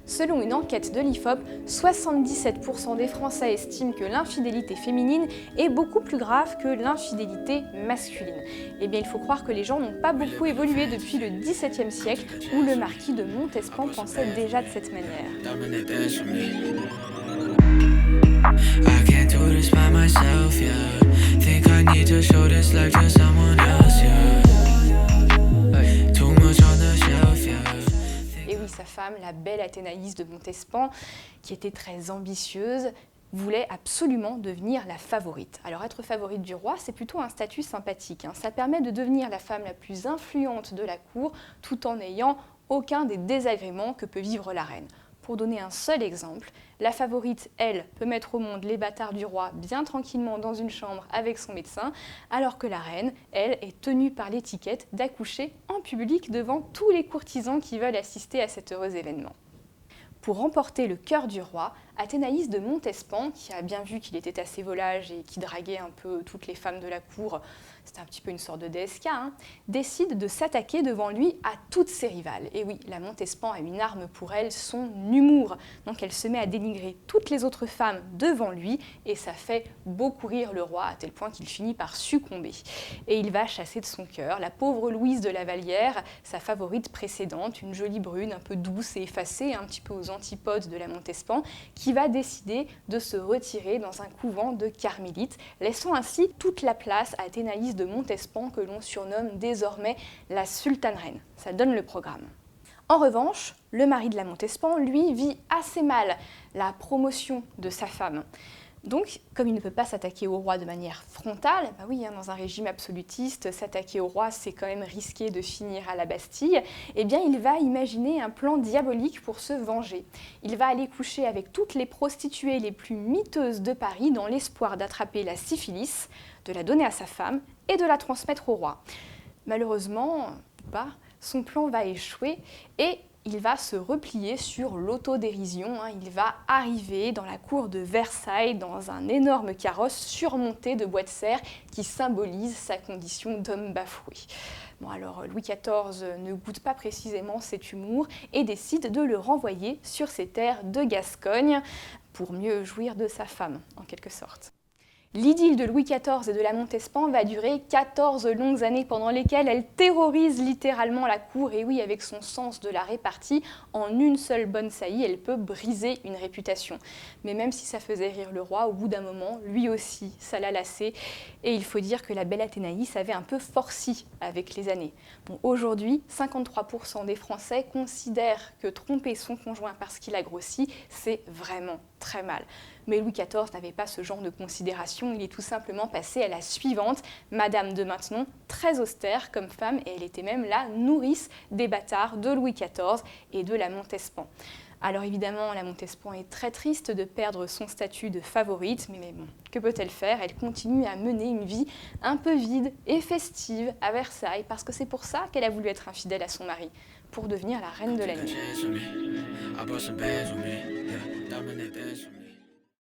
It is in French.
Selon une enquête de l'IFOP, 77% des Français estiment que l'infidélité féminine est beaucoup plus grave que l'infidélité masculine. Eh bien, il faut croire que les gens n'ont pas beaucoup évolué depuis le XVIIe siècle, où le marquis de Montespan pensait déjà de cette manière. Et oui, sa femme, la belle Athénaïs de Montespan, qui était très ambitieuse, voulait absolument devenir la favorite. Alors être favorite du roi, c'est plutôt un statut sympathique. Ça permet de devenir la femme la plus influente de la cour, tout en n'ayant aucun des désagréments que peut vivre la reine. Pour donner un seul exemple, la favorite, elle, peut mettre au monde les bâtards du roi bien tranquillement dans une chambre avec son médecin, alors que la reine, elle, est tenue par l'étiquette d'accoucher en public devant tous les courtisans qui veulent assister à cet heureux événement. Pour remporter le cœur du roi, Athénaïs de Montespan, qui a bien vu qu'il était assez volage et qui draguait un peu toutes les femmes de la cour, c'était un petit peu une sorte de DSK, décide de s'attaquer devant lui à toutes ses rivales. Et oui, la Montespan a une arme pour elle, son humour. Donc elle se met à dénigrer toutes les autres femmes devant lui et ça fait beaucoup rire le roi à tel point qu'il finit par succomber. Et il va chasser de son cœur la pauvre Louise de la Vallière, sa favorite précédente, une jolie brune un peu douce et effacée, un petit peu aux antipodes de la Montespan, qui va décider de se retirer dans un couvent de carmélites, laissant ainsi toute la place à Athénaïs de Montespan, que l'on surnomme désormais la sultane reine. Ça donne le programme. En revanche, le mari de la Montespan, lui, vit assez mal la promotion de sa femme. Donc, comme il ne peut pas s'attaquer au roi de manière frontale, bah oui, dans un régime absolutiste, s'attaquer au roi, c'est quand même risqué de finir à la Bastille, eh bien il va imaginer un plan diabolique pour se venger. Il va aller coucher avec toutes les prostituées les plus miteuses de Paris dans l'espoir d'attraper la syphilis, de la donner à sa femme et de la transmettre au roi. Malheureusement, son plan va échouer et il va se replier sur l'autodérision. Il va arriver dans la cour de Versailles dans un énorme carrosse surmonté de bois de serre qui symbolise sa condition d'homme bafoué. Bon, alors Louis XIV ne goûte pas précisément cet humour et décide de le renvoyer sur ses terres de Gascogne pour mieux jouir de sa femme, en quelque sorte. L'idylle de Louis XIV et de la Montespan va durer 14 longues années pendant lesquelles elle terrorise littéralement la cour. Et oui, avec son sens de la répartie, en une seule bonne saillie, elle peut briser une réputation. Mais même si ça faisait rire le roi, au bout d'un moment, lui aussi, ça l'a lassé. Et il faut dire que la belle Athénaïs avait un peu forci avec les années. Bon, aujourd'hui, 53% des Français considèrent que tromper son conjoint parce qu'il a grossi, c'est vraiment très mal. Mais Louis XIV n'avait pas ce genre de considération, il est tout simplement passé à la suivante, Madame de Maintenon, très austère comme femme, et elle était même la nourrice des bâtards de Louis XIV et de la Montespan. Alors évidemment, la Montespan est très triste de perdre son statut de favorite, mais bon, que peut-elle faire? Elle continue à mener une vie un peu vide et festive à Versailles, parce que c'est pour ça qu'elle a voulu être infidèle à son mari, pour devenir la reine de la nuit.